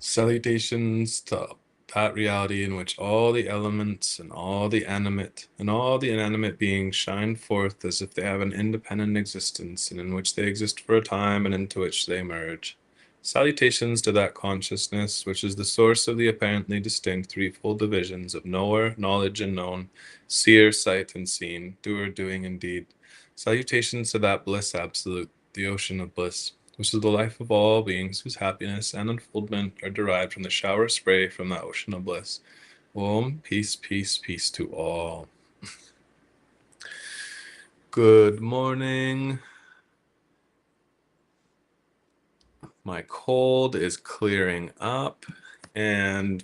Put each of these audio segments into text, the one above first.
Salutations to that reality in which all the elements and all the animate and all the inanimate beings shine forth as if they have an independent existence, and in which they exist for a time and into which they merge. Salutations to that consciousness, which is the source of the apparently distinct threefold divisions of knower, knowledge, and known, seer, sight, and seen, doer, doing, and deed. Salutations to that bliss absolute, the ocean of bliss, which is the life of all beings whose happiness and unfoldment are derived from the shower of spray from that ocean of bliss. Om, peace, peace, peace to all. Good morning. My cold is clearing up, and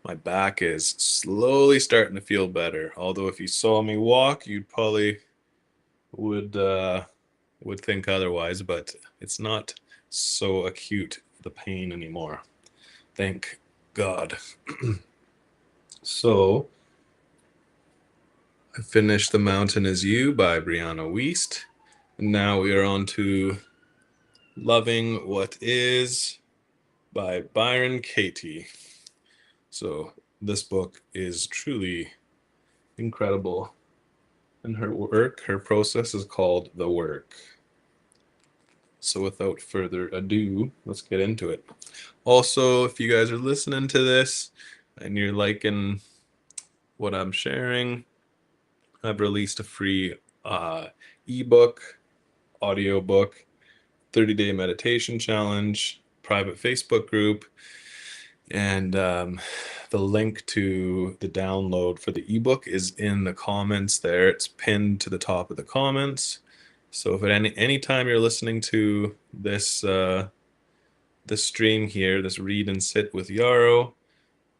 my back is slowly starting to feel better. Although if you saw me walk, you'd probably would think otherwise, but it's not so acute, the pain, anymore. Thank God. So, I finished The Mountain Is You by Brianna Wiest. And now we are on to Loving What Is by Byron Katie. So, this book is truly incredible. And her process is called The Work. So without further ado, let's get into it. Also, if you guys are listening to this and you're liking what I'm sharing, I've released a free ebook, audiobook, 30-day meditation challenge, private Facebook group, and the link to the download for the ebook is in the comments there. It's pinned to the top of the comments. So if at any time you're listening to this this stream here, this Read and Sit with Jaro,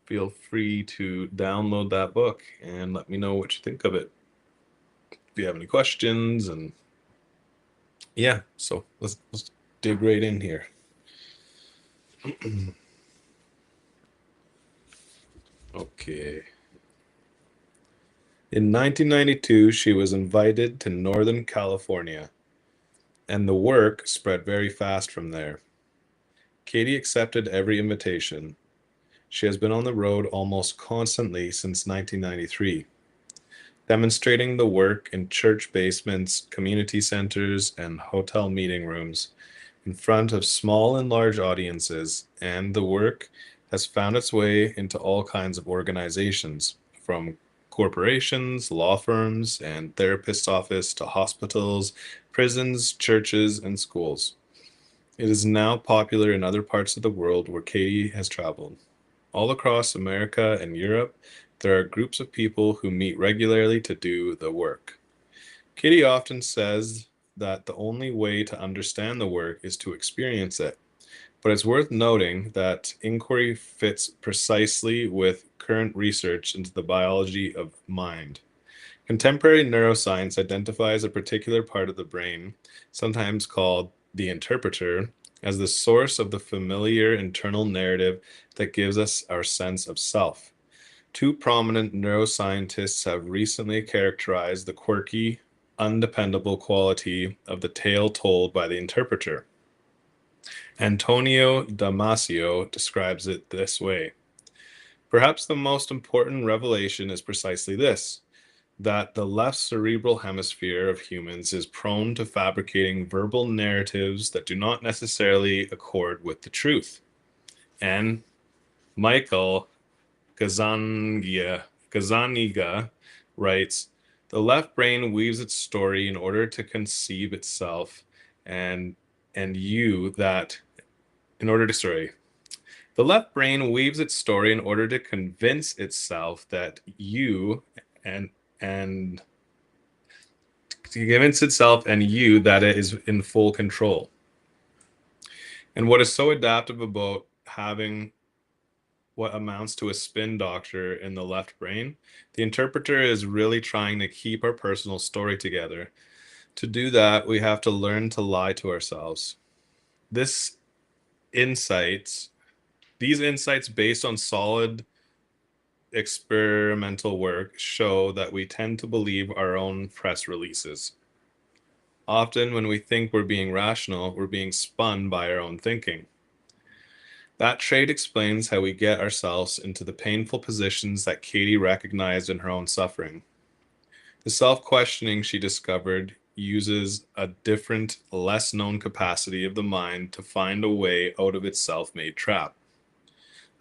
feel free to download that book and let me know what you think of it. If you have any questions, and yeah, so let's dig right in here. Okay. In 1992, she was invited to Northern California, and the work spread very fast from there. Katie accepted every invitation. She has been on the road almost constantly since 1993, demonstrating the work in church basements, community centers, and hotel meeting rooms in front of small and large audiences, and the work has found its way into all kinds of organizations, from corporations, law firms, and therapists' office to hospitals, prisons, churches, and schools. It is now popular in other parts of the world where Katie has traveled. All across America and Europe, there are groups of people who meet regularly to do the work. Katie often says that the only way to understand the work is to experience it. But it's worth noting that inquiry fits precisely with current research into the biology of mind. Contemporary neuroscience identifies a particular part of the brain, sometimes called the interpreter, as the source of the familiar internal narrative that gives us our sense of self. Two prominent neuroscientists have recently characterized the quirky, undependable quality of the tale told by the interpreter. Antonio Damasio describes it this way. Perhaps the most important revelation is precisely this, that the left cerebral hemisphere of humans is prone to fabricating verbal narratives that do not necessarily accord with the truth. And Michael Gazzaniga writes, the left brain weaves its story in order to conceive itself, and and you that the left brain weaves its story in order to convince itself that you and to convince itself and you that it is in full control. And what is so adaptive about having what amounts to a spin doctor in the left brain, the interpreter is really trying to keep our personal story together. To do that, we have to learn to lie to ourselves. This insights, these insights based on solid experimental work show that we tend to believe our own press releases. Often, when we think we're being rational, we're being spun by our own thinking. That trait explains how we get ourselves into the painful positions that Katie recognized in her own suffering. The self-questioning she discovered uses a different, less known capacity of the mind to find a way out of its self-made trap.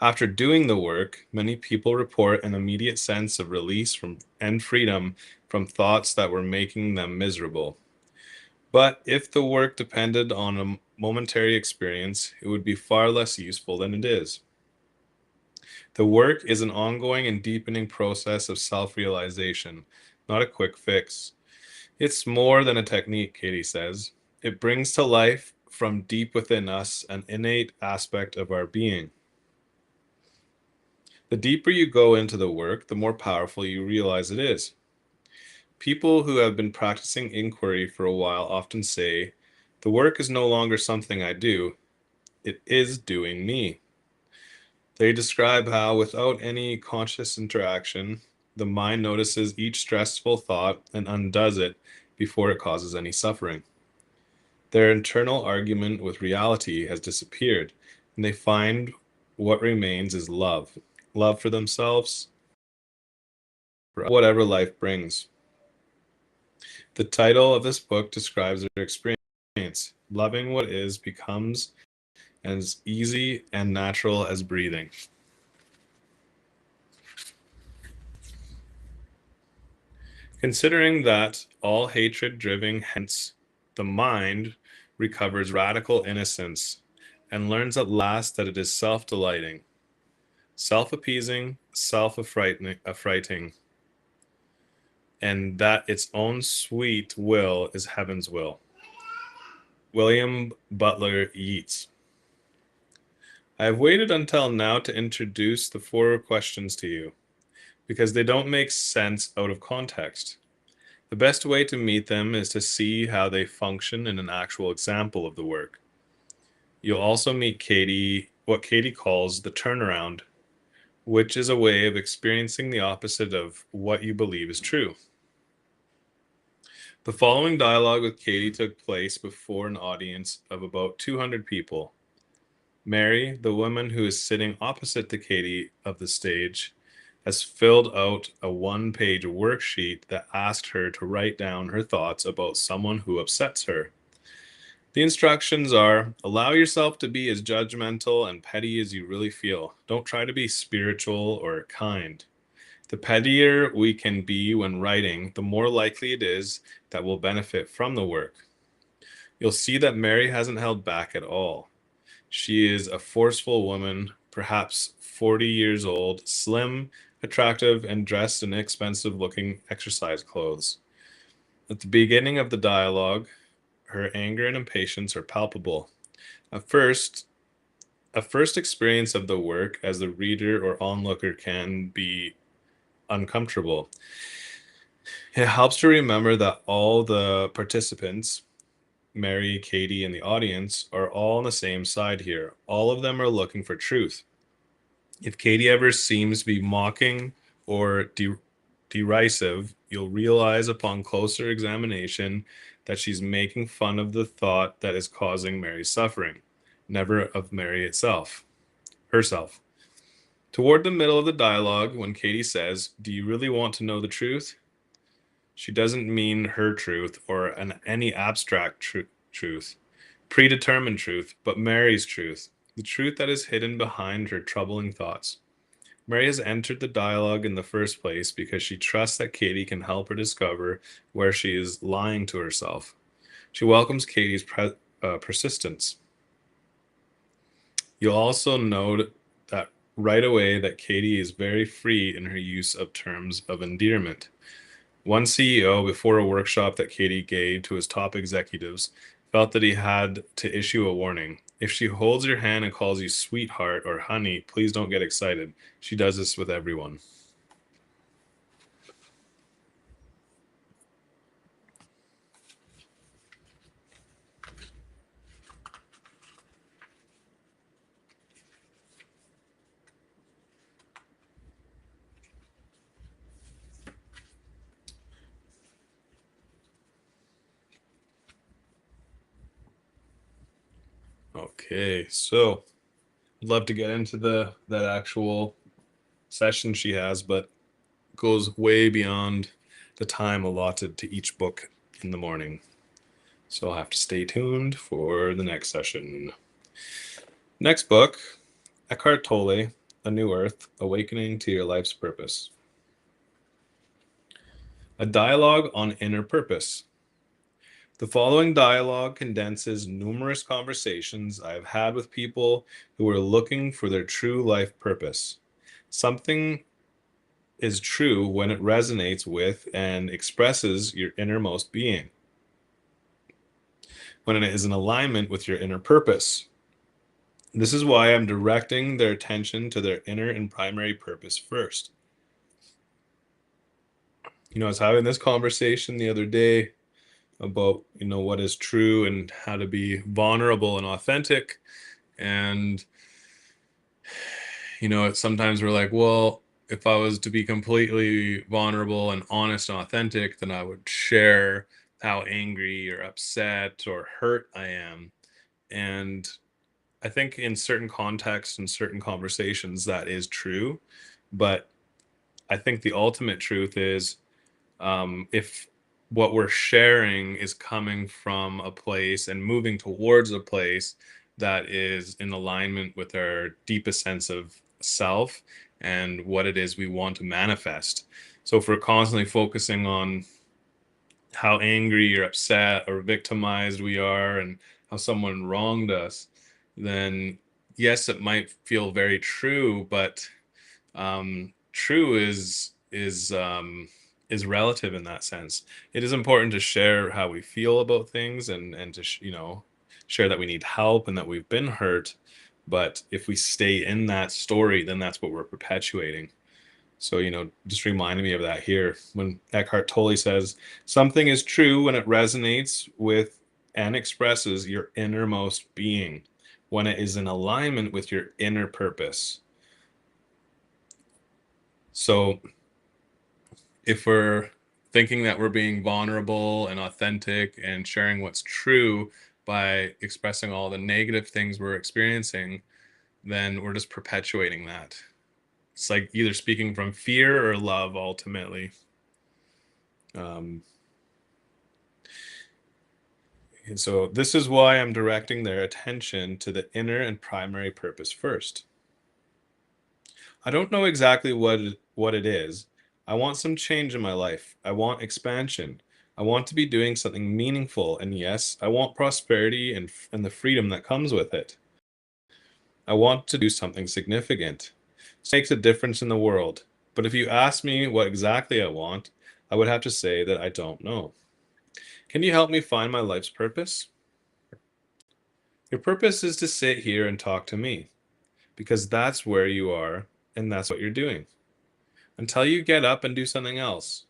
After doing the work, many people report an immediate sense of release and freedom from thoughts that were making them miserable. But if the work depended on a momentary experience, it would be far less useful than it is. The work is an ongoing and deepening process of self-realization, not a quick fix. It's more than a technique, Katie says. It brings to life from deep within us an innate aspect of our being. The deeper you go into the work, the more powerful you realize it is. People who have been practicing inquiry for a while often say, the work is no longer something I do, it is doing me. They describe how, without any conscious interaction, the mind notices each stressful thought and undoes it before it causes any suffering. Their internal argument with reality has disappeared, and they find what remains is love. Love for themselves, for whatever life brings. The title of this book describes their experience. Loving what is becomes as easy and natural as breathing. Considering that all hatred driven, hence the mind recovers radical innocence and learns at last that it is self-delighting, self-appeasing, self-affrighting, and that its own sweet will is heaven's will. William Butler Yeats. I have waited until now to introduce the four questions to you, because they don't make sense out of context. The best way to meet them is to see how they function in an actual example of the work. You'll also meet what Katie calls the turnaround, which is a way of experiencing the opposite of what you believe is true. The following dialogue with Katie took place before an audience of about 200 people. Mary, the woman who is sitting opposite to Katie of the stage, has filled out a one-page worksheet that asked her to write down her thoughts about someone who upsets her. The instructions are, allow yourself to be as judgmental and petty as you really feel. Don't try to be spiritual or kind. The pettier we can be when writing, the more likely it is that we'll benefit from the work. You'll see that Mary hasn't held back at all. She is a forceful woman, perhaps 40 years old, slim, attractive, and dressed in expensive-looking exercise clothes. At the beginning of the dialogue, her anger and impatience are palpable. A first experience of the work as the reader or onlooker can be uncomfortable. It helps to remember that all the participants, Mary, Katie, and the audience, are all on the same side here. All of them are looking for truth. If Katie ever seems to be mocking or derisive, you'll realize upon closer examination that she's making fun of the thought that is causing Mary's suffering, never of Mary herself. Toward the middle of the dialogue, when Katie says, "Do you really want to know the truth?" she doesn't mean her truth or any abstract truth, predetermined truth, but Mary's truth, the truth that is hidden behind her troubling thoughts. Mary has entered the dialogue in the first place because she trusts that Katie can help her discover where she is lying to herself. She welcomes Katie's persistence. You'll also note that right away that Katie is very free in her use of terms of endearment. One CEO, before a workshop that Katie gave to his top executives, felt that he had to issue a warning. If she holds your hand and calls you sweetheart or honey, please don't get excited. She does this with everyone. Okay, so I'd love to get into that actual session she has, but goes way beyond the time allotted to each book in the morning. So I'll have to stay tuned for the next session. Next book, Eckhart Tolle, A New Earth, Awakening to Your Life's Purpose. A dialogue on inner purpose. The following dialogue condenses numerous conversations I have had with people who are looking for their true life purpose. Something is true when it resonates with and expresses your innermost being, when it is in alignment with your inner purpose. This is why I'm directing their attention to their inner and primary purpose first. I was having this conversation the other day about, what is true and how to be vulnerable and authentic. And, sometimes we're like, well, if I was to be completely vulnerable and honest and authentic, then I would share how angry or upset or hurt I am. And I think in certain contexts and certain conversations, that is true. But I think the ultimate truth is, if what we're sharing is coming from a place and moving towards a place that is in alignment with our deepest sense of self and what it is we want to manifest. So if we're constantly focusing on how angry or upset or victimized we are and how someone wronged us, then yes, it might feel very true, but true is relative in that sense. It is important to share how we feel about things and to share that we need help and that we've been hurt. But if we stay in that story, then that's what we're perpetuating. So, just reminding me of that here when Eckhart Tolle says something is true when it resonates with and expresses your innermost being, when it is in alignment with your inner purpose. So, if we're thinking that we're being vulnerable and authentic and sharing what's true by expressing all the negative things we're experiencing, then we're just perpetuating that. It's like either speaking from fear or love ultimately. And so this is why I'm directing their attention to the inner and primary purpose first. I don't know exactly what it is. I want some change in my life. I want expansion. I want to be doing something meaningful, and yes, I want prosperity and the freedom that comes with it. I want to do something significant. This makes a difference in the world. But if you ask me what exactly I want, I would have to say that I don't know. Can you help me find my life's purpose? Your purpose is to sit here and talk to me, because that's where you are and that's what you're doing. Until you get up and do something else,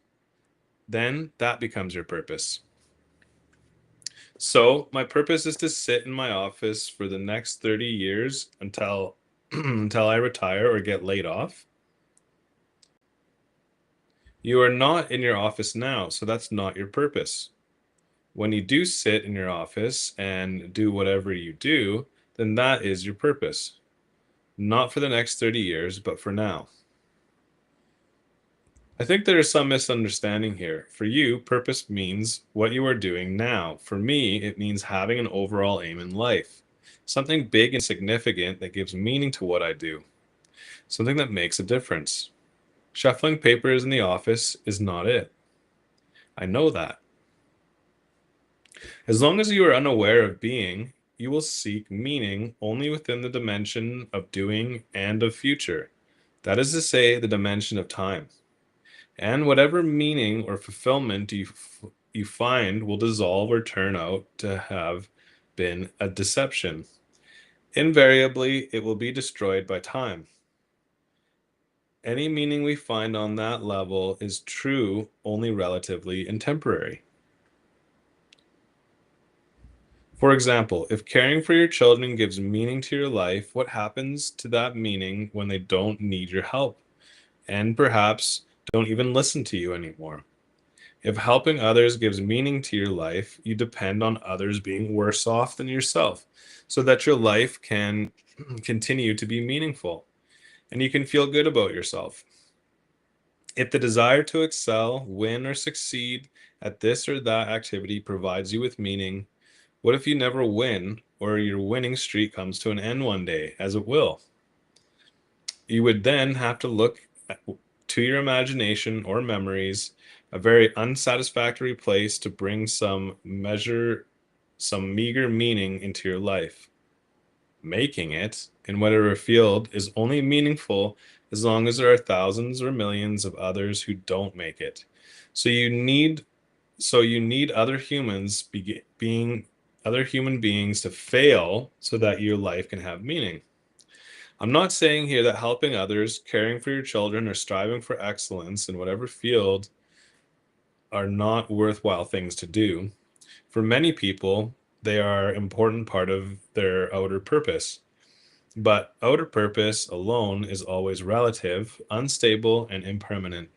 then that becomes your purpose. So, my purpose is to sit in my office for the next 30 years until until I retire or get laid off. You are not in your office now, so that's not your purpose. When you do sit in your office and do whatever you do, then that is your purpose. Not for the next 30 years, but for now. I think there is some misunderstanding here. For you, purpose means what you are doing now. For me, it means having an overall aim in life. Something big and significant that gives meaning to what I do. Something that makes a difference. Shuffling papers in the office is not it. I know that. As long as you are unaware of being, you will seek meaning only within the dimension of doing and of future. That is to say, the dimension of time. And whatever meaning or fulfillment you find will dissolve or turn out to have been a deception. Invariably, it will be destroyed by time. Any meaning we find on that level is true only relatively and temporary. For example, if caring for your children gives meaning to your life, what happens to that meaning when they don't need your help and perhaps don't even listen to you anymore? If helping others gives meaning to your life, you depend on others being worse off than yourself so that your life can continue to be meaningful and you can feel good about yourself. If the desire to excel, win, or succeed at this or that activity provides you with meaning, what if you never win or your winning streak comes to an end one day, as it will? You would then have to look to your imagination or memories, a very unsatisfactory place to bring some meager meaning into your life. Making it, in whatever field, is only meaningful as long as there are thousands or millions of others who don't make it. So you need other human beings to fail so that your life can have meaning. I'm not saying here that helping others, caring for your children, or striving for excellence in whatever field are not worthwhile things to do. For many people, they are an important part of their outer purpose. But outer purpose alone is always relative, unstable, and impermanent.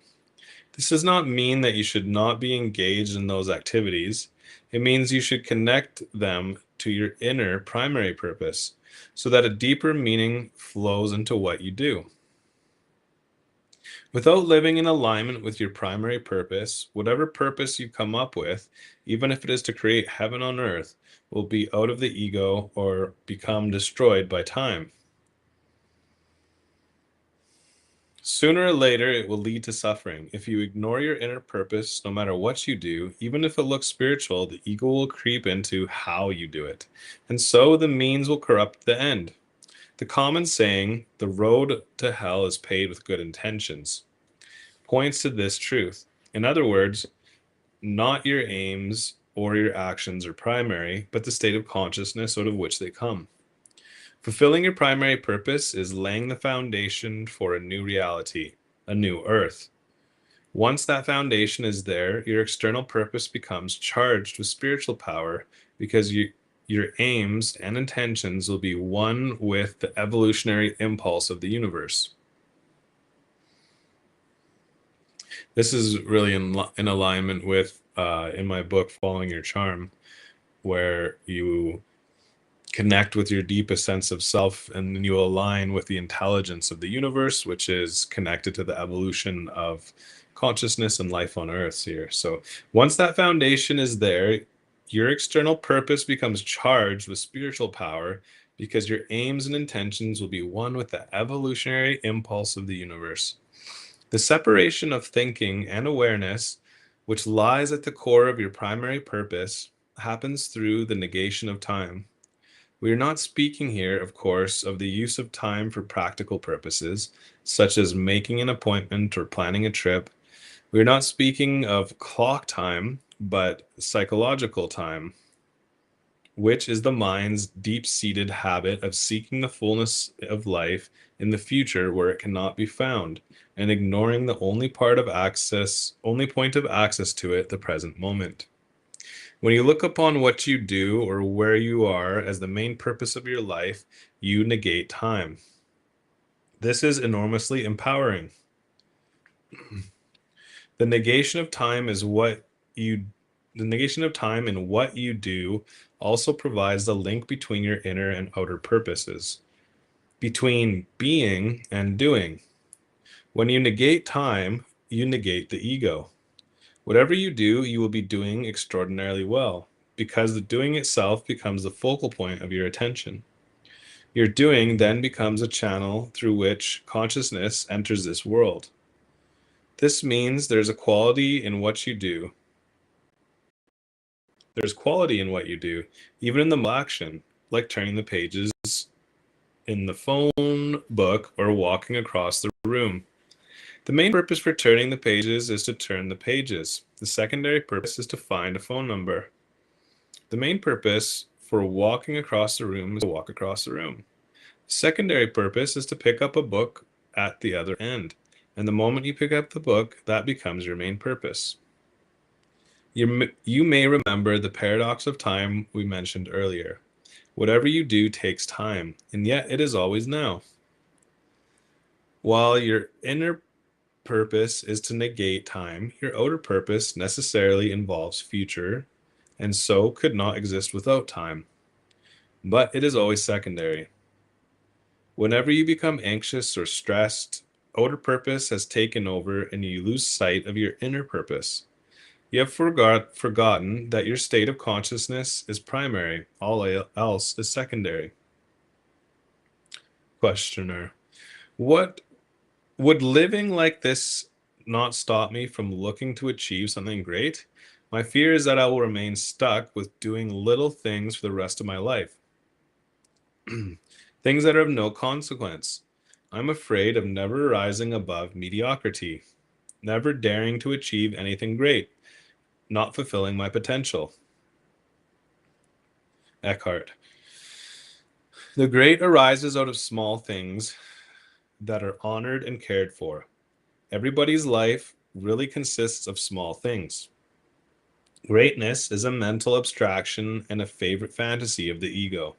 This does not mean that you should not be engaged in those activities. It means you should connect them to your inner primary purpose so that a deeper meaning flows into what you do. Without living in alignment with your primary purpose, whatever purpose you come up with, even if it is to create heaven on earth, will be out of the ego or become destroyed by time. Sooner or later, it will lead to suffering. If you ignore your inner purpose, no matter what you do, even if it looks spiritual, the ego will creep into how you do it. And so the means will corrupt the end. The common saying, the road to hell is paved with good intentions, points to this truth. In other words, not your aims or your actions are primary, but the state of consciousness out of which they come. Fulfilling your primary purpose is laying the foundation for a new reality, a new earth. Once that foundation is there, your external purpose becomes charged with spiritual power because your aims and intentions will be one with the evolutionary impulse of the universe. This is really in alignment with, in my book, Following Your Charm, where you connect with your deepest sense of self and then you align with the intelligence of the universe, which is connected to the evolution of consciousness and life on earth here. So once that foundation is there, your external purpose becomes charged with spiritual power because your aims and intentions will be one with the evolutionary impulse of the universe. The separation of thinking and awareness, which lies at the core of your primary purpose, happens through the negation of time. We are not speaking here, of course, of the use of time for practical purposes, such as making an appointment or planning a trip. We are not speaking of clock time, but psychological time, which is the mind's deep-seated habit of seeking the fullness of life in the future where it cannot be found, and ignoring the only point of access to it, the present moment. When you look upon what you do or where you are as the main purpose of your life, you negate time. This is enormously empowering. The negation of time is you the negation of time in what you do also provides the link between your inner and outer purposes, between being and doing. When you negate time, you negate the ego. Whatever you do, you will be doing extraordinarily well, because the doing itself becomes the focal point of your attention. Your doing then becomes a channel through which consciousness enters this world. This means there's a quality in what you do. There's quality in what you do, even in the action, like turning the pages in the phone book or walking across the room. The main purpose for turning the pages is to turn the pages. The secondary purpose is to find a phone number. The main purpose for walking across the room is to walk across the room. The secondary purpose is to pick up a book at the other end. And the moment you pick up the book, that becomes your main purpose. You may remember the paradox of time we mentioned earlier. Whatever you do takes time, and yet it is always now. While your inner purpose is to negate time, your outer purpose necessarily involves future, and so could not exist without time. But it is always secondary. Whenever you become anxious or stressed, outer purpose has taken over and you lose sight of your inner purpose. You have forgotten that your state of consciousness is primary, all else is secondary. Questioner: What would living like this not stop me from looking to achieve something great? My fear is that I will remain stuck with doing little things for the rest of my life. Things that are of no consequence. I'm afraid of never rising above mediocrity, never daring to achieve anything great, not fulfilling my potential. Eckhart: The great arises out of small things that are honored and cared for. Everybody's life really consists of small things. Greatness is a mental abstraction and a favorite fantasy of the ego.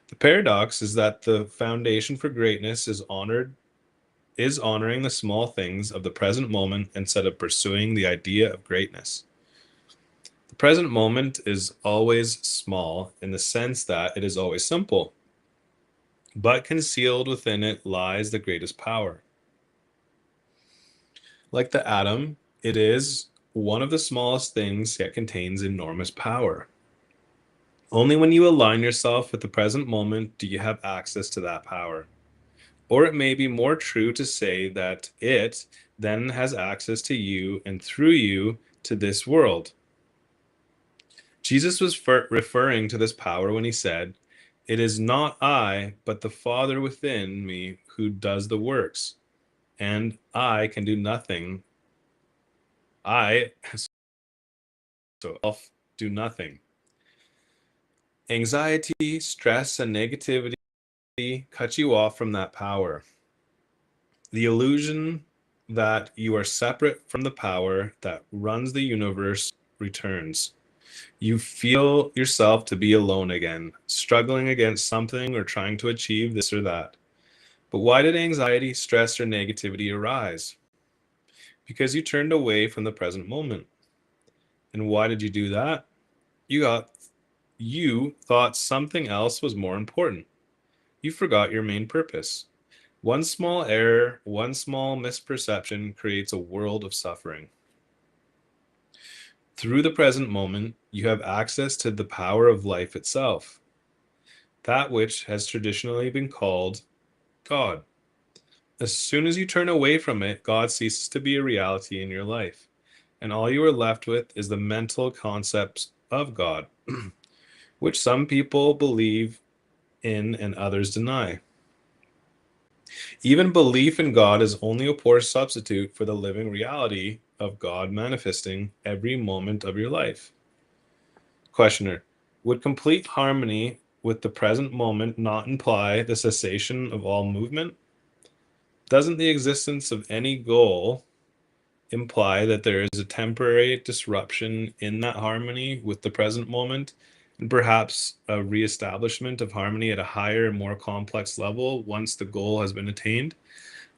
The paradox is that the foundation for greatness is honoring the small things of the present moment instead of pursuing the idea of greatness. The present moment is always small in the sense that it is always simple, but concealed within it lies the greatest power. Like the atom, it is one of the smallest things yet contains enormous power. Only when you align yourself with the present moment do you have access to that power. Or it may be more true to say that it then has access to you and through you to this world. Jesus was referring to this power when he said, "It is not I, but the Father within me who does the works, and I can do nothing. I, so self, do nothing." Anxiety, stress, and negativity cut you off from that power. The illusion that you are separate from the power that runs the universe returns. You feel yourself to be alone again, struggling against something or trying to achieve this or that. But why did anxiety, stress, or negativity arise? Because you turned away from the present moment. And why did you do that? You thought something else was more important. You forgot your main purpose. One small error, one small misperception creates a world of suffering. Through the present moment, you have access to the power of life itself, that which has traditionally been called God. As soon as you turn away from it, God ceases to be a reality in your life, and all you are left with is the mental concepts of God, which some people believe in and others deny. Even belief in God is only a poor substitute for the living reality of God manifesting every moment of your life. Questioner: Would complete harmony with the present moment not imply the cessation of all movement? Doesn't the existence of any goal imply that there is a temporary disruption in that harmony with the present moment, and perhaps a reestablishment of harmony at a higher and more complex level once the goal has been attained?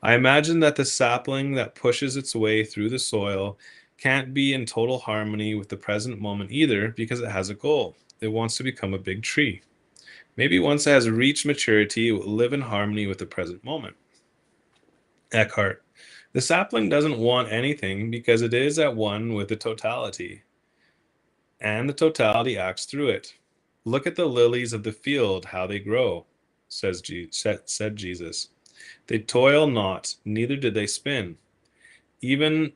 I imagine that the sapling that pushes its way through the soil can't be in total harmony with the present moment either because it has a goal. It wants to become a big tree. Maybe once it has reached maturity, it will live in harmony with the present moment. Eckhart: The sapling doesn't want anything because it is at one with the totality, and the totality acts through it. Look at the lilies of the field, how they grow, said Jesus. They toil not, neither do they spin. Even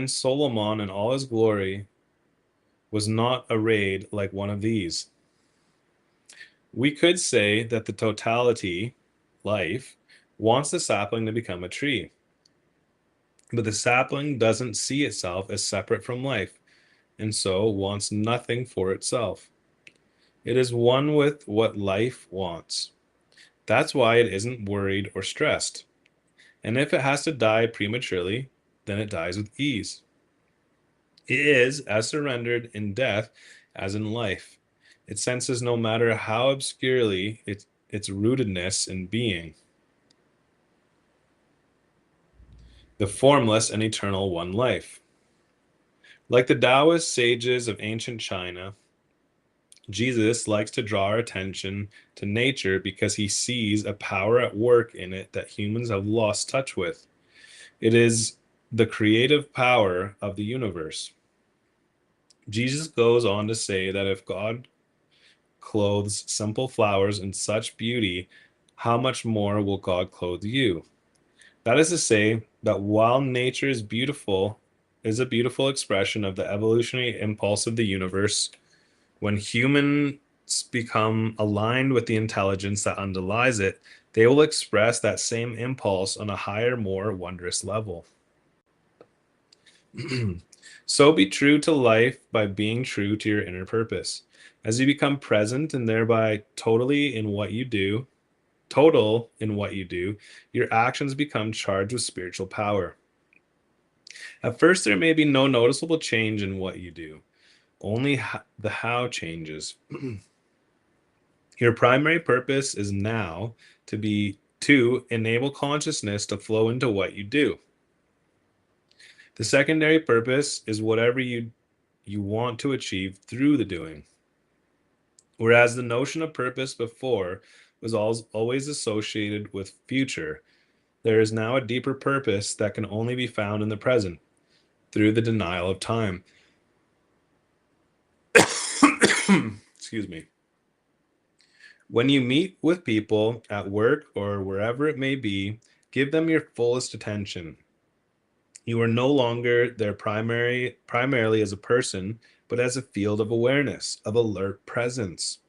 Solomon in all his glory was not arrayed like one of these. We could say that the totality, life, wants the sapling to become a tree. But the sapling doesn't see itself as separate from life, and so wants nothing for itself. It is one with what life wants. That's why it isn't worried or stressed. And if it has to die prematurely, then it dies with ease. It is as surrendered in death as in life. It senses no matter how obscurely its rootedness in being, the formless and eternal one life. Like the Taoist sages of ancient China, Jesus likes to draw our attention to nature because he sees a power at work in it that humans have lost touch with. It is the creative power of the universe. Jesus goes on to say that if God clothes simple flowers in such beauty, how much more will God clothe you? That is to say, that while nature is a beautiful expression of the evolutionary impulse of the universe, when humans become aligned with the intelligence that underlies it, they will express that same impulse on a higher, more wondrous level. So be true to life by being true to your inner purpose. As you become present and thereby total in what you do, your actions become charged with spiritual power. At first, there may be no noticeable change in what you do, only the how changes. Your primary purpose is now to enable consciousness to flow into what you do. The secondary purpose is whatever you want to achieve through the doing. Whereas the notion of purpose before was always associated with future, there is now a deeper purpose that can only be found in the present through the denial of time. Excuse me. When you meet with people at work or wherever it may be, give them your fullest attention. You are no longer there primarily as a person, but as a field of awareness, of alert presence.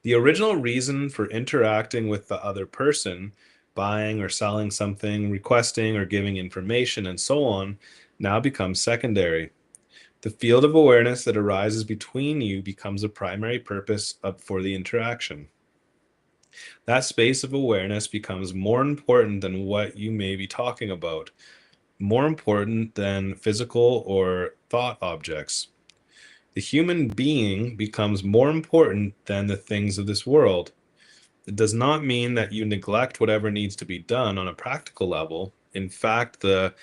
The original reason for interacting with the other person, buying or selling something, requesting or giving information, and so on, now becomes secondary. The field of awareness that arises between you becomes a primary purpose for the interaction. That space of awareness becomes more important than what you may be talking about, more important than physical or thought objects. The human being becomes more important than the things of this world. It does not mean that you neglect whatever needs to be done on a practical level. In fact, the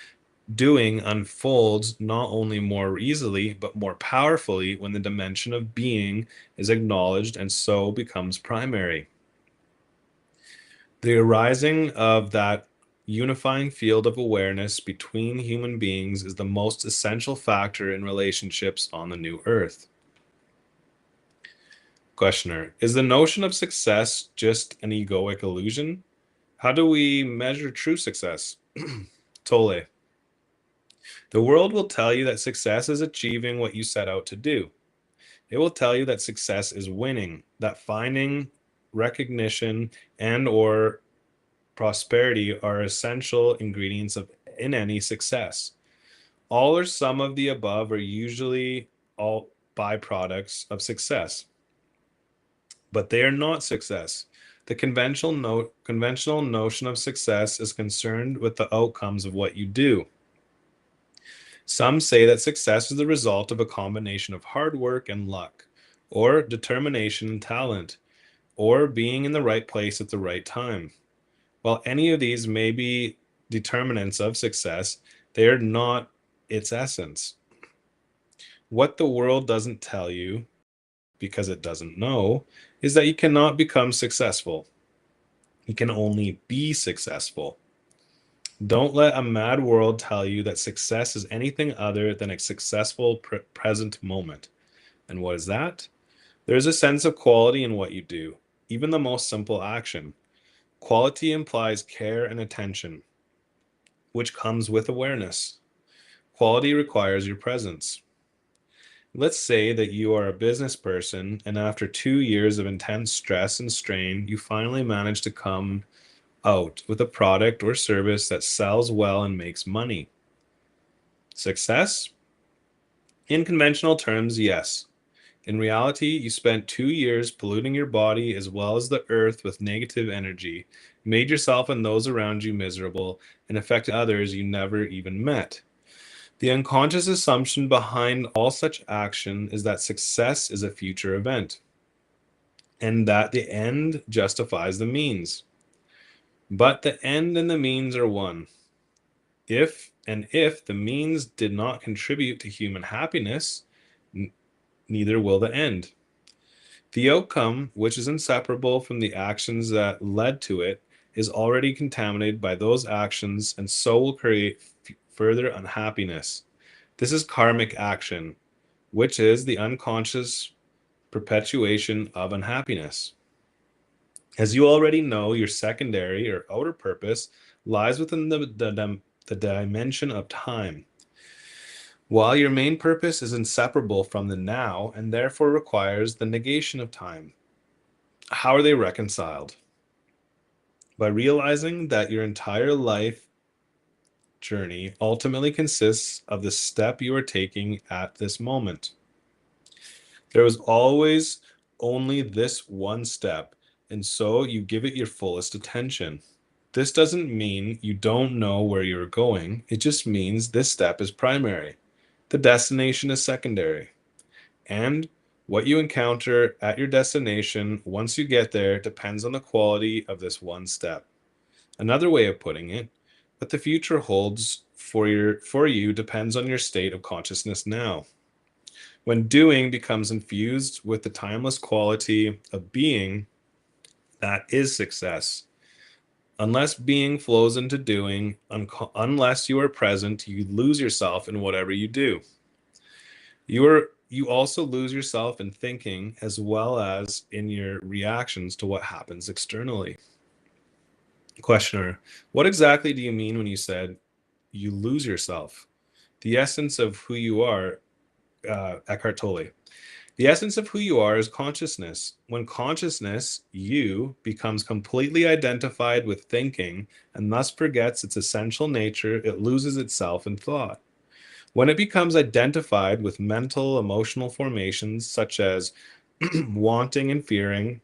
doing unfolds not only more easily, but more powerfully when the dimension of being is acknowledged and so becomes primary. The arising of that unifying field of awareness between human beings is the most essential factor in relationships on the new earth. Questioner, is the notion of success just an egoic illusion? How do we measure true success? Tole, the world will tell you that success is achieving what you set out to do. It will tell you that success is winning, that finding recognition and or prosperity are essential ingredients in any success. All or some of the above are usually all byproducts of success, but they are not success. The conventional notion of success is concerned with the outcomes of what you do. Some say that success is the result of a combination of hard work and luck, or determination and talent, or being in the right place at the right time. While any of these may be determinants of success, they are not its essence. What the world doesn't tell you, because it doesn't know, is that you cannot become successful. You can only be successful. Don't let a mad world tell you that success is anything other than a successful present moment. And what is that? There's a sense of quality in what you do, even the most simple action. Quality implies care and attention, which comes with awareness. Quality requires your presence. Let's say that you are a business person, and after 2 years of intense stress and strain, you finally manage to come out with a product or service that sells well and makes money. Success? In conventional terms, yes. In reality, you spent 2 years polluting your body as well as the earth with negative energy, made yourself and those around you miserable, and affected others you never even met. The unconscious assumption behind all such action is that success is a future event, and that the end justifies the means. But the end and the means are one. If the means did not contribute to human happiness, neither will the end. The outcome, which is inseparable from the actions that led to it, is already contaminated by those actions and so will create further unhappiness. This is karmic action, which is the unconscious perpetuation of unhappiness. As you already know, your secondary or outer purpose lies within the dimension of time, while your main purpose is inseparable from the now and therefore requires the negation of time. How are they reconciled? By realizing that your entire life journey ultimately consists of the step you are taking at this moment. There is always only this one step, and so you give it your fullest attention. This doesn't mean you don't know where you're going, it just means this step is primary. The destination is secondary. And what you encounter at your destination once you get there depends on the quality of this one step. Another way of putting it, what the future holds for you depends on your state of consciousness now. When doing becomes infused with the timeless quality of being, that is success. Unless being flows into doing, unless you are present, you lose yourself in whatever you do. You also lose yourself in thinking as well as in your reactions to what happens externally. Questioner, what exactly do you mean when you said you lose yourself? The essence of who you are, Eckhart Tolle. The essence of who you are is consciousness. When consciousness, you, becomes completely identified with thinking and thus forgets its essential nature, it loses itself in thought. When it becomes identified with mental, emotional formations such as wanting and fearing,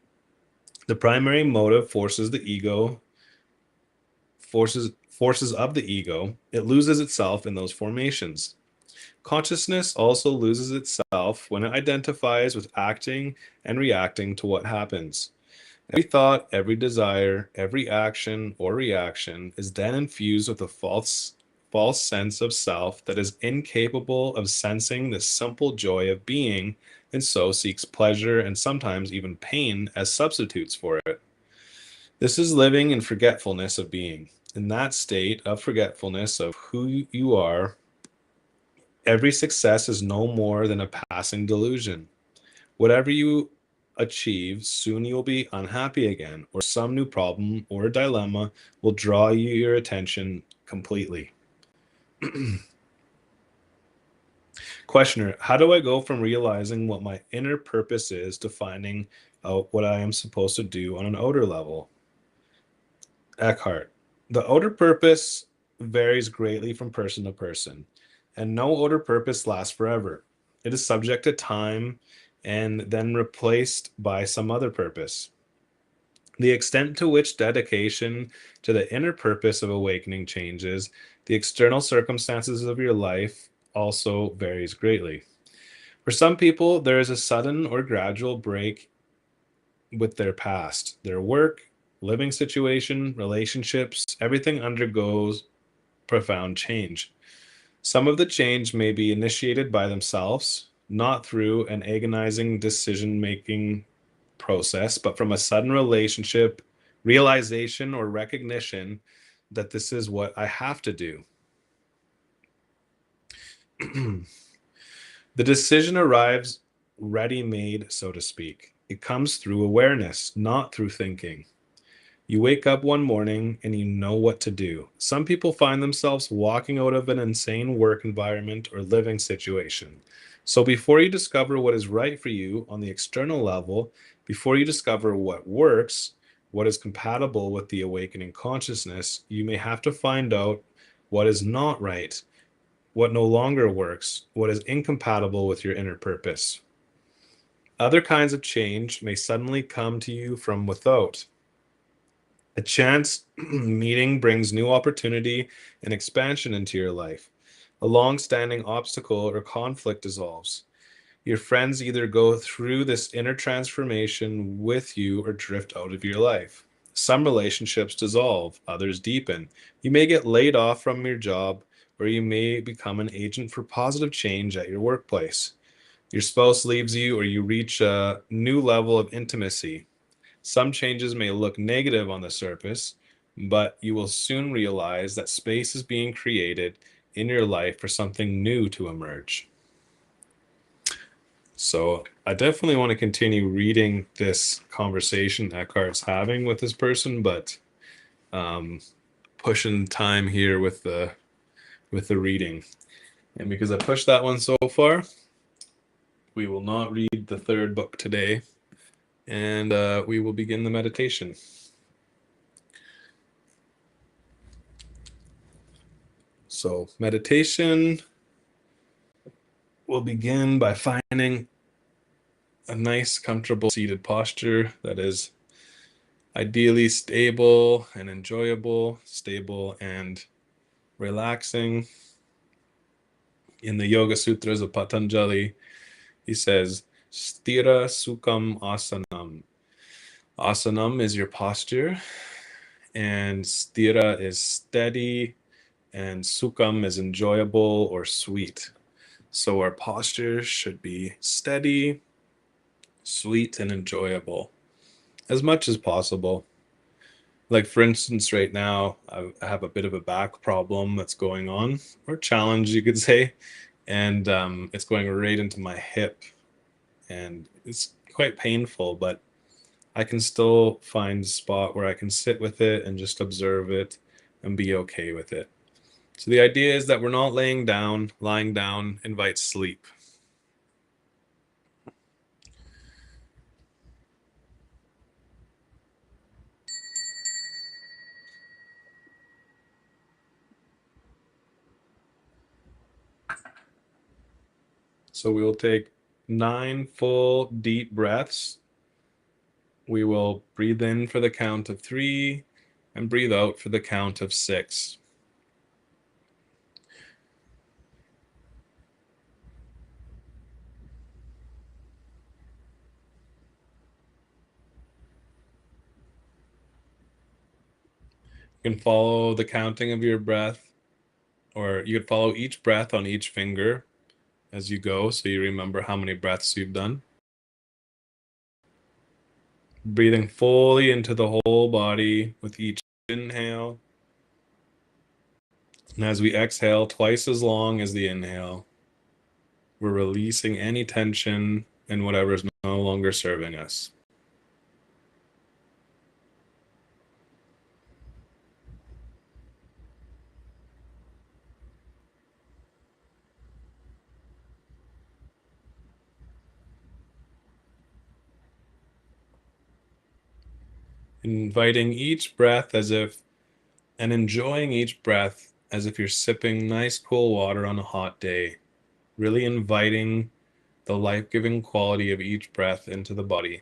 the primary motive forces of the ego, it loses itself in those formations. Consciousness also loses itself when it identifies with acting and reacting to what happens. Every thought, every desire, every action or reaction is then infused with a false sense of self that is incapable of sensing the simple joy of being and so seeks pleasure and sometimes even pain as substitutes for it. This is living in forgetfulness of being. In that state of forgetfulness of who you are, every success is no more than a passing delusion. Whatever you achieve, soon you will be unhappy again, or some new problem or dilemma will draw your attention completely. Questioner, how do I go from realizing what my inner purpose is to finding out what I am supposed to do on an outer level? Eckhart, the outer purpose varies greatly from person to person, and no outer purpose lasts forever. It is subject to time and then replaced by some other purpose. The extent to which dedication to the inner purpose of awakening changes, the external circumstances of your life also varies greatly. For some people, there is a sudden or gradual break with their past, their work, living situation, relationships, everything undergoes profound change. Some of the change may be initiated by themselves, not through an agonizing decision making process, but from a sudden realization, or recognition that this is what I have to do. The decision arrives ready made, so to speak. It comes through awareness, not through thinking. You wake up one morning and you know what to do. Some people find themselves walking out of an insane work environment or living situation. So before you discover what is right for you on the external level, before you discover what works, what is compatible with the awakening consciousness, you may have to find out what is not right, what no longer works, what is incompatible with your inner purpose. Other kinds of change may suddenly come to you from without. A chance meeting brings new opportunity and expansion into your life. A long-standing obstacle or conflict dissolves. Your friends either go through this inner transformation with you or drift out of your life. Some relationships dissolve, others deepen. You may get laid off from your job, or you may become an agent for positive change at your workplace. Your spouse leaves you, or you reach a new level of intimacy. Some changes may look negative on the surface, but you will soon realize that space is being created in your life for something new to emerge. So I definitely want to continue reading this conversation Eckhart's having with this person, but pushing time here with the reading. And because I pushed that one so far, we will not read the third book today, and we will begin the meditation. So meditation will begin by finding a nice, comfortable seated posture that is ideally stable and enjoyable, stable and relaxing. In the Yoga Sutras of Patanjali, he says, Stira Sukham Asanam. Asanam is your posture, and Stira is steady, and Sukham is enjoyable or sweet. So our posture should be steady, sweet, and enjoyable as much as possible. Like, for instance, right now, I have a bit of a back problem that's going on, or challenge, you could say, and it's going right into my hip, and it's quite painful, but I can still find a spot where I can sit with it and just observe it and be okay with it. So the idea is that we're not laying down. Lying down invites sleep. So we will take 9 full deep breaths. We will breathe in for the count of 3 and breathe out for the count of 6. You can follow the counting of your breath, or you could follow each breath on each finger as you go, so you remember how many breaths you've done. Breathing fully into the whole body with each inhale. And as we exhale twice as long as the inhale, we're releasing any tension and whatever is no longer serving us. Inviting each breath as if, and enjoying each breath as if you're sipping nice cool water on a hot day, really inviting the life-giving quality of each breath into the body.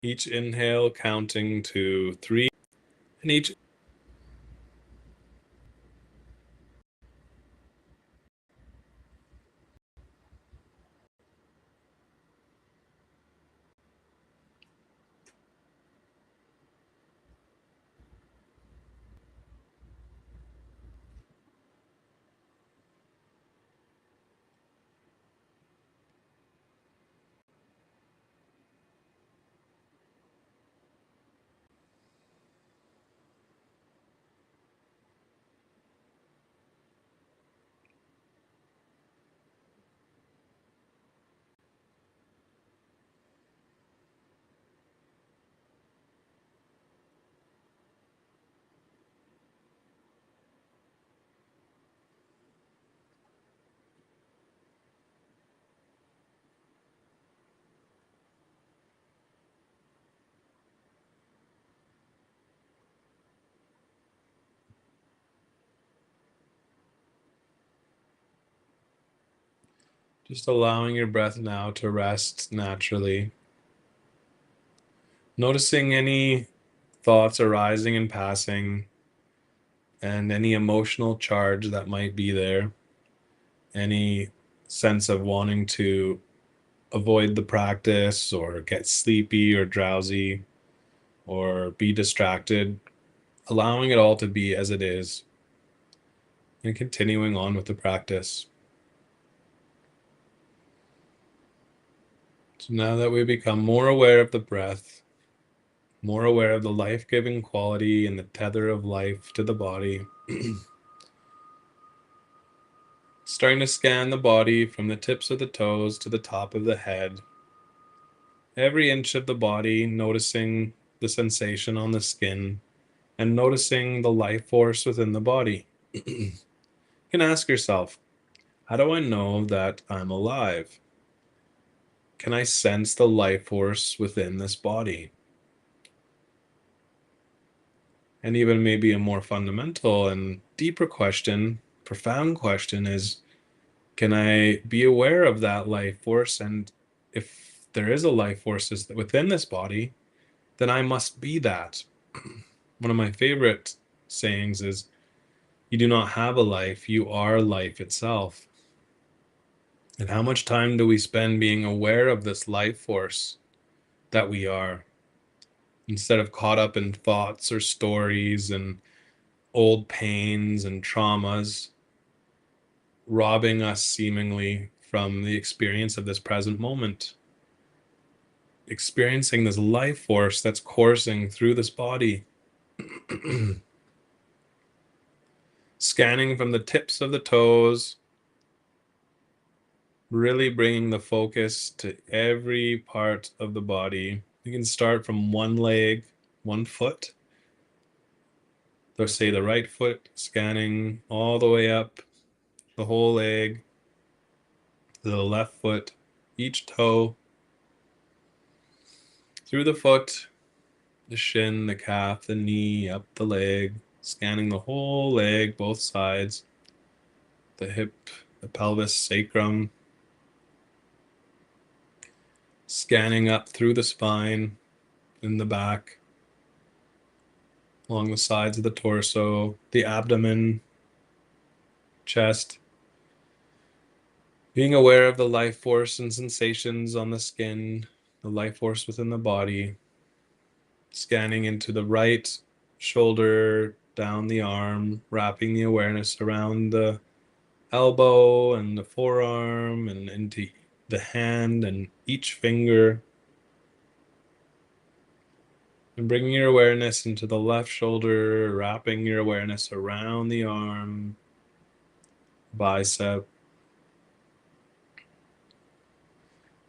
Each inhale counting to 3, and each Just allowing your breath now to rest naturally. Noticing any thoughts arising and passing, and any emotional charge that might be there, any sense of wanting to avoid the practice or get sleepy or drowsy or be distracted, allowing it all to be as it is and continuing on with the practice. So now that we become more aware of the breath, more aware of the life-giving quality and the tether of life to the body, starting to scan the body from the tips of the toes to the top of the head, every inch of the body, noticing the sensation on the skin and noticing the life force within the body. You can ask yourself, how do I know that I'm alive? Can I sense the life force within this body? And even maybe a more fundamental and deeper question, profound question is, can I be aware of that life force? And if there is a life force within this body, then I must be that. One of my favorite sayings is, you do not have a life, you are life itself. And how much time do we spend being aware of this life force that we are, instead of caught up in thoughts or stories and old pains and traumas, robbing us seemingly from the experience of this present moment, experiencing this life force that's coursing through this body. Scanning from the tips of the toes, really bringing the focus to every part of the body. You can start from one leg, one foot. Let's say the right foot, scanning all the way up the whole leg, the left foot, each toe, through the foot, the shin, the calf, the knee, up the leg, scanning the whole leg, both sides, the hip, the pelvis, sacrum, scanning up through the spine, in the back, along the sides of the torso, the abdomen, chest, being aware of the life force and sensations on the skin, the life force within the body, scanning into the right shoulder, down the arm, wrapping the awareness around the elbow and the forearm and into the hand and each finger, and bringing your awareness into the left shoulder, wrapping your awareness around the arm, bicep,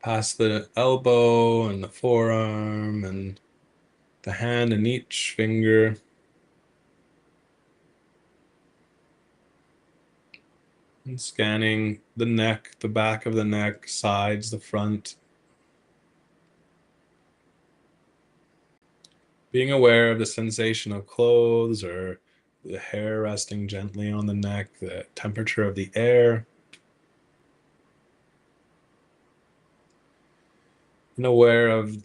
past the elbow and the forearm and the hand and each finger. And scanning the neck, the back of the neck, sides, the front. Being aware of the sensation of clothes or the hair resting gently on the neck, the temperature of the air. And aware of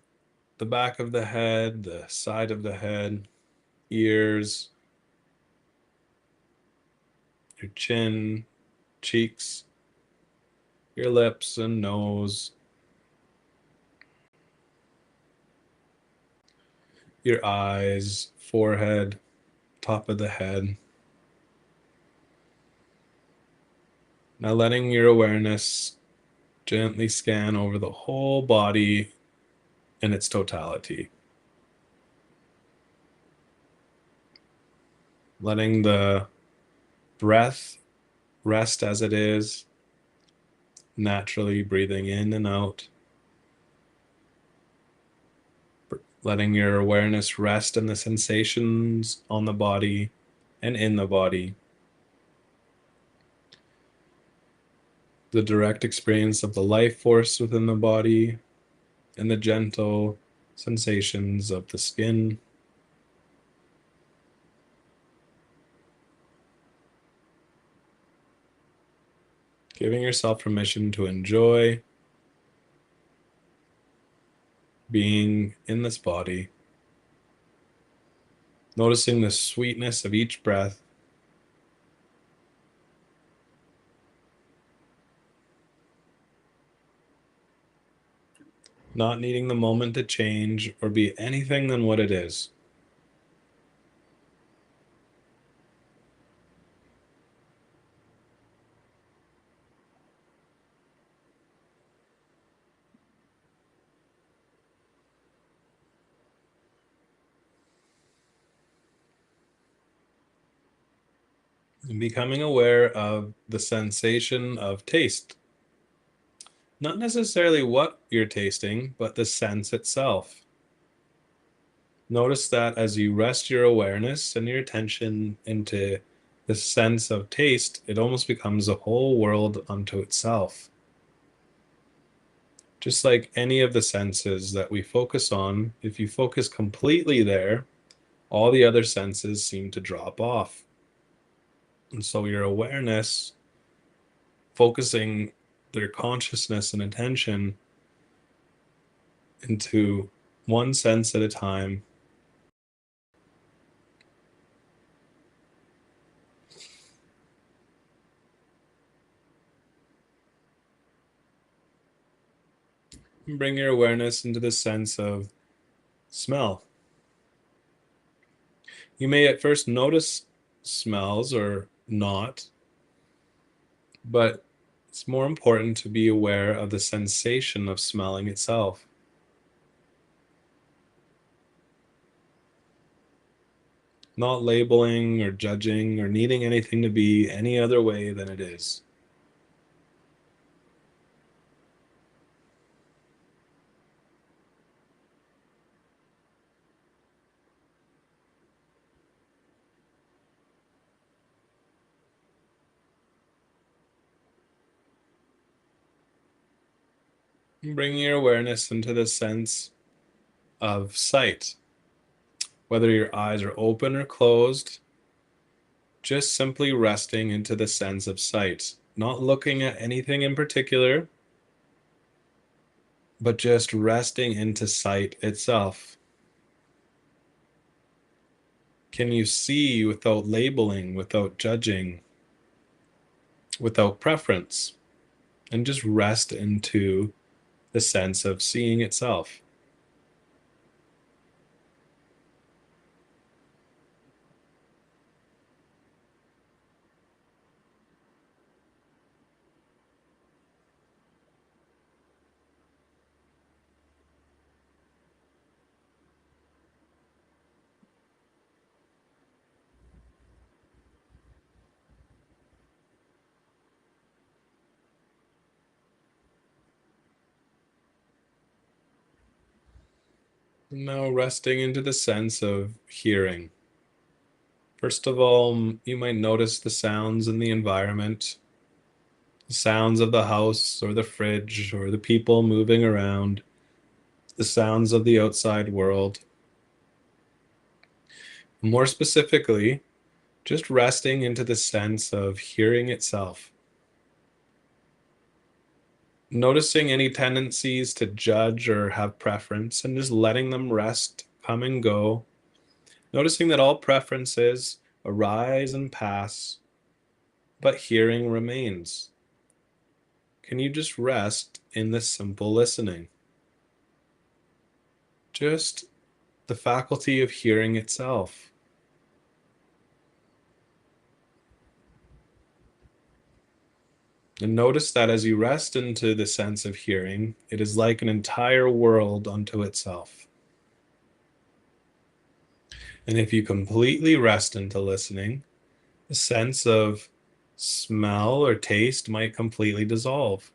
the back of the head, the side of the head, ears, your chin, cheeks, your lips and nose, your eyes, forehead, top of the head. Now letting your awareness gently scan over the whole body in its totality. Letting the breath rest as it is, naturally breathing in and out. Letting your awareness rest in the sensations on the body and in the body. The direct experience of the life force within the body and the gentle sensations of the skin. Giving yourself permission to enjoy being in this body, noticing the sweetness of each breath, not needing the moment to change or be anything than what it is. And becoming aware of the sensation of taste. Not necessarily what you're tasting, but the sense itself. Notice that as you rest your awareness and your attention into the sense of taste, it almost becomes a whole world unto itself. Just like any of the senses that we focus on, if you focus completely there, all the other senses seem to drop off. And so your awareness, focusing their consciousness and attention into one sense at a time, bring your awareness into the sense of smell. You may at first notice smells or not, but it's more important to be aware of the sensation of smelling itself. Not labeling or judging or needing anything to be any other way than it is. Bring your awareness into the sense of sight. Whether your eyes are open or closed, just simply resting into the sense of sight, not looking at anything in particular, but just resting into sight itself. Can you see without labeling, without judging, without preference, and just rest into the sense of seeing itself? Now resting into the sense of hearing. First of all, you might notice the sounds in the environment, the sounds of the house or the fridge or the people moving around, the sounds of the outside world. More specifically, just resting into the sense of hearing itself. Noticing any tendencies to judge or have preference and just letting them rest, come and go. Noticing that all preferences arise and pass, but hearing remains. Can you just rest in this simple listening? Just the faculty of hearing itself. And notice that as you rest into the sense of hearing, it is like an entire world unto itself. And if you completely rest into listening, the sense of smell or taste might completely dissolve.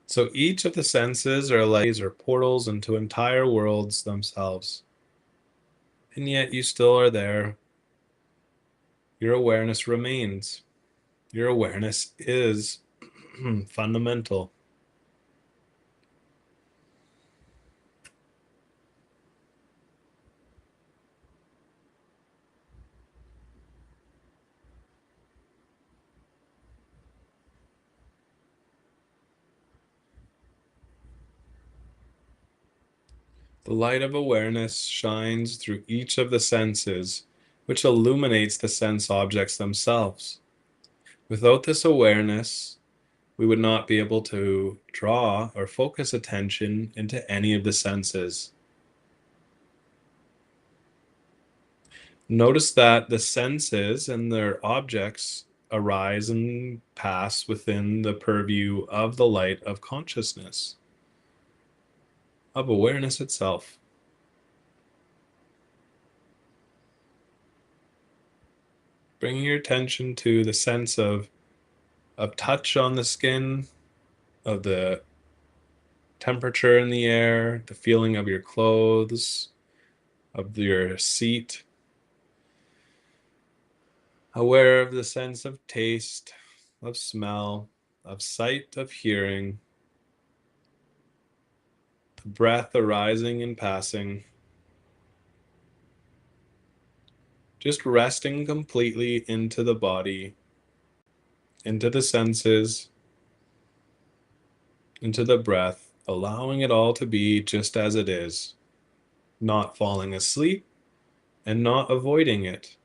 So each of the senses are like or portals into entire worlds themselves. And yet you still are there. Your awareness remains. Your awareness is fundamental. The light of awareness shines through each of the senses, which illuminates the sense objects themselves. Without this awareness, we would not be able to draw or focus attention into any of the senses. Notice that the senses and their objects arise and pass within the purview of the light of consciousness, of awareness itself. Bringing your attention to the sense of touch on the skin, of the temperature in the air, the feeling of your clothes, of your seat. Aware of the sense of taste, of smell, of sight, of hearing, the breath arising and passing. Just resting completely into the body, into the senses, into the breath, allowing it all to be just as it is, not falling asleep and not avoiding it,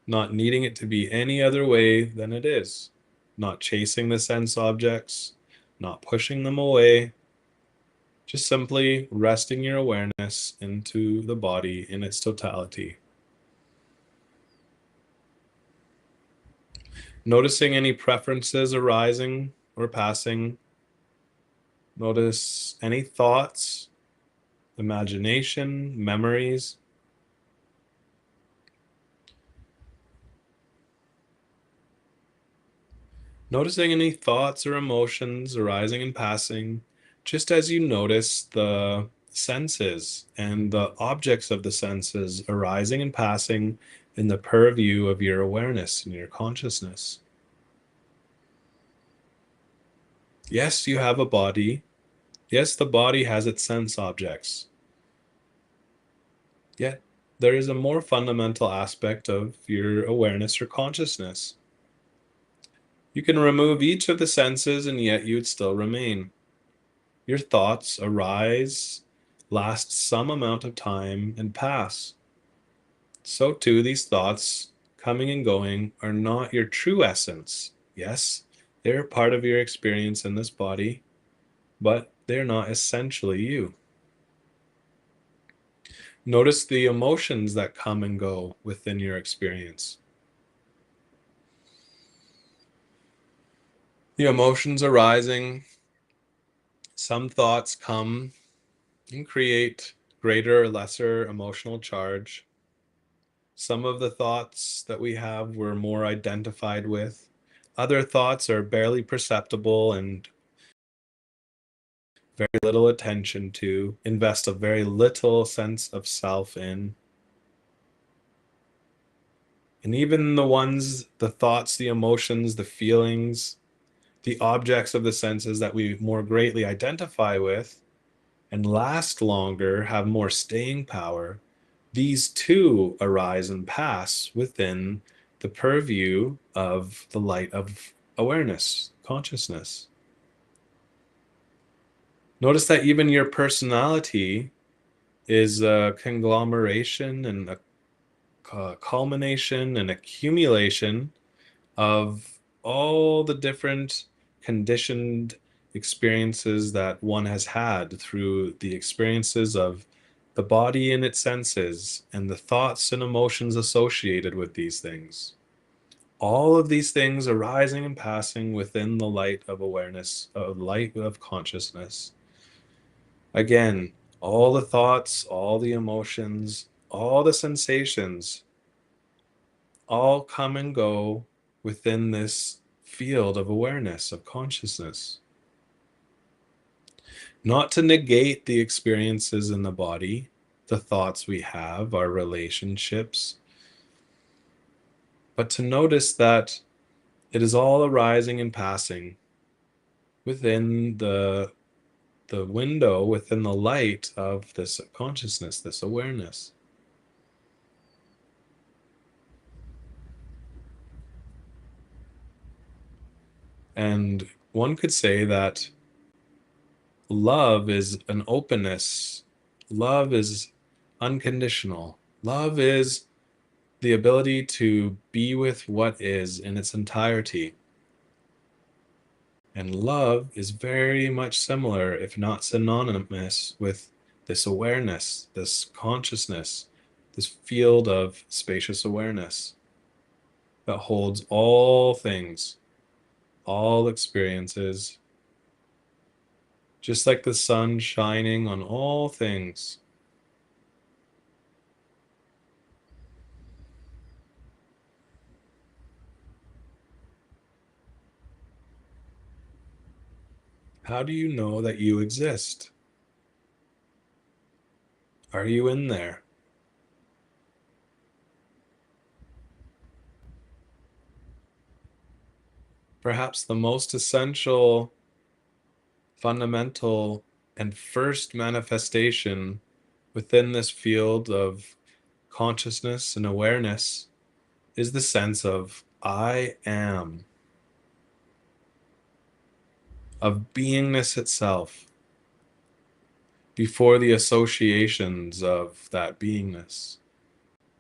not needing it to be any other way than it is, not chasing the sense objects, not pushing them away, just simply resting your awareness into the body in its totality. Noticing any preferences arising or passing. Notice any thoughts, imagination, memories. Noticing any thoughts or emotions arising and passing, just as you notice the senses and the objects of the senses arising and passing in the purview of your awareness and your consciousness. Yes, you have a body. Yes, the body has its sense objects. Yet, there is a more fundamental aspect of your awareness or consciousness. You can remove each of the senses and yet you'd still remain. Your thoughts arise, last some amount of time, and pass. So too, these thoughts, coming and going, are not your true essence. Yes, they're part of your experience in this body, but they're not essentially you. Notice the emotions that come and go within your experience. The emotions arising, some thoughts come and create greater or lesser emotional charge. Some of the thoughts that we have we're more identified with. Other thoughts are barely perceptible and very little attention to, invest a very little sense of self in. And even the thoughts, the emotions, the feelings, the objects of the senses that we more greatly identify with and last longer, have more staying power, these too arise and pass within the purview of the light of awareness, consciousness. Notice that even your personality is a conglomeration and a culmination and accumulation of all the different conditioned experiences that one has had through the experiences of the body and its senses and the thoughts and emotions associated with these things. All of these things arising and passing within the light of awareness, light of consciousness. Again, all the thoughts, all the emotions, all the sensations all come and go within this field of awareness, of consciousness. Not to negate the experiences in the body, the thoughts we have, our relationships, but to notice that it is all arising and passing within the window, within the light of this consciousness, this awareness. And one could say that love is an openness Love is unconditional. Love is the ability to be with what is in its entirety. And love is very much similar, if not synonymous, with this awareness, this consciousness, this field of spacious awareness that holds all things, all experiences, just like the sun shining on all things. How do you know that you exist? Are you in there? Perhaps the most essential, fundamental, and first manifestation within this field of consciousness and awareness is the sense of I am, of beingness itself, before the associations of that beingness,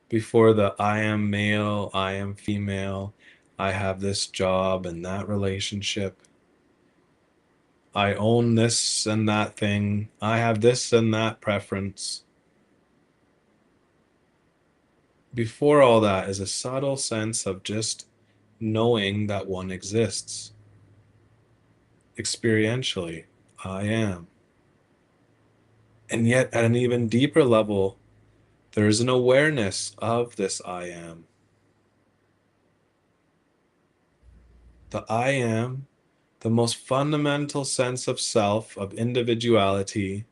before the I am male, I am female, I have this job and that relationship, I own this and that thing, I have this and that preference. Before all that is a subtle sense of just knowing that one exists. Experientially, I am. And yet, at an even deeper level, there is an awareness of this I am. The I am, the most fundamental sense of self, of individuality,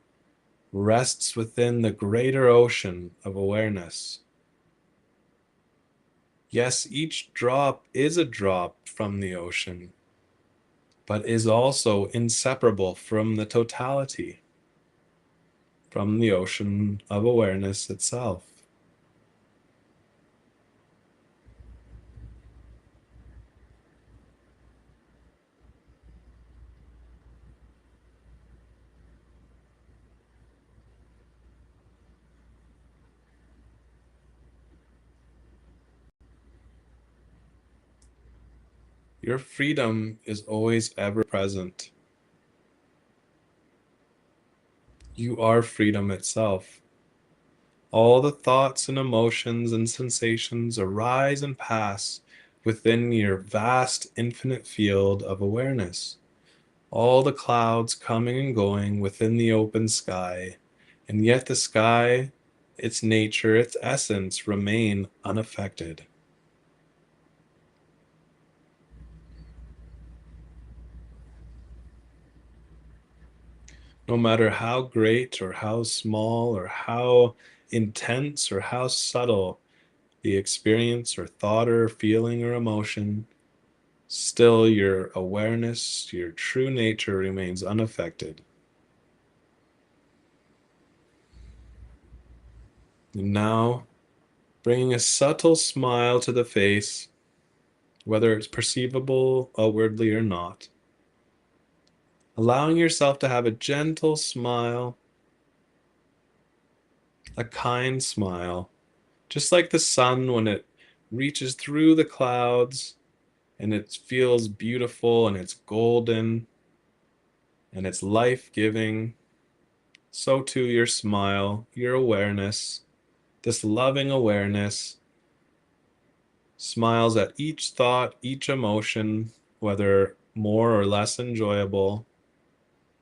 rests within the greater ocean of awareness. Yes, each drop is a drop from the ocean, but is also inseparable from the totality, from the ocean of awareness itself. Your freedom is always ever present. You are freedom itself. All the thoughts and emotions and sensations arise and pass within your vast infinite field of awareness. All the clouds coming and going within the open sky, and yet the sky, its nature, its essence remain unaffected. No matter how great or how small or how intense or how subtle the experience or thought or feeling or emotion, still your awareness, your true nature remains unaffected. And now, bringing a subtle smile to the face, whether it's perceivable outwardly or not, allowing yourself to have a gentle smile, a kind smile, just like the sun when it reaches through the clouds and it feels beautiful and it's golden and it's life-giving. So too your smile, your awareness, this loving awareness smiles at each thought, each emotion, whether more or less enjoyable,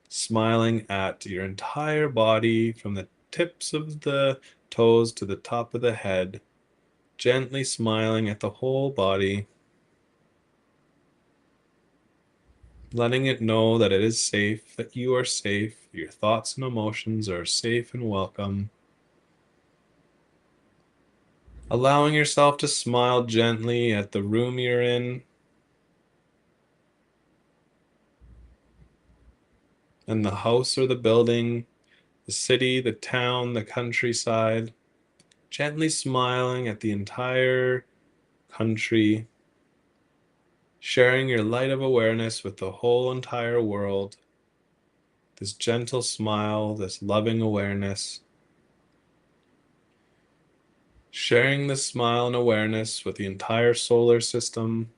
smiling at your entire body from the tips of the toes to the top of the head, gently smiling at the whole body, letting it know that it is safe, that you are safe, your thoughts and emotions are safe and welcome. Allowing yourself to smile gently at the room you're in and the house or the building, the city, the town, the countryside, gently smiling at the entire country, sharing your light of awareness with the whole entire world, this gentle smile, this loving awareness. sharing this smile and awareness with the entire solar system,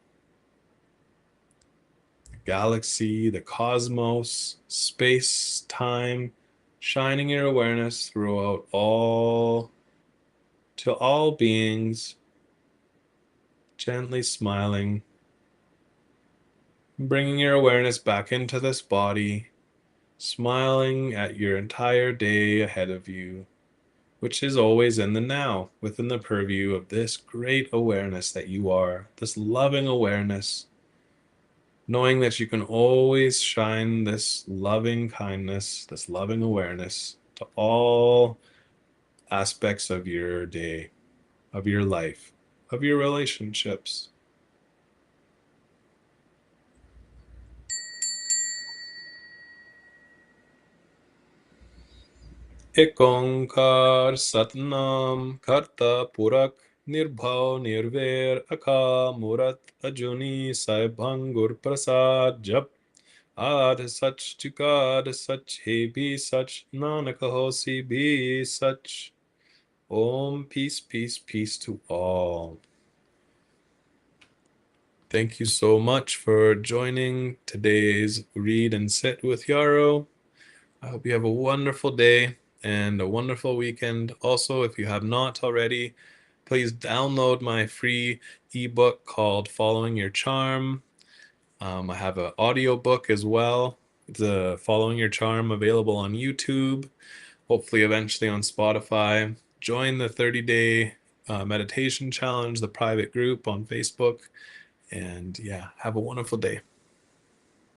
galaxy, the cosmos, space, time, shining your awareness throughout all to all beings, gently smiling, bringing your awareness back into this body, smiling at your entire day ahead of you, which is always in the now, within the purview of this great awareness that you are, this loving awareness, knowing that you can always shine this loving kindness, this loving awareness to all aspects of your day, of your life, of your relationships. एक ओंकार सतनाम करता पुरख निर्भव निर्वैर अका मूरत अजूनी साहिबं गुर प्रसाद जप आद सच जुगाद सच हे भी सच नानक होसी भी सच. Om, peace, peace, peace to all. Thank you so much for joining today's Read and Sit with Jaro. I hope you have a wonderful day and a wonderful weekend. Also, if you have not already, please download my free ebook called Following Your Charm. I have an audiobook as well, the Following Your Charm, available on YouTube, hopefully eventually on Spotify. Join the 30-day meditation challenge, the private group on Facebook. And yeah, have a wonderful day.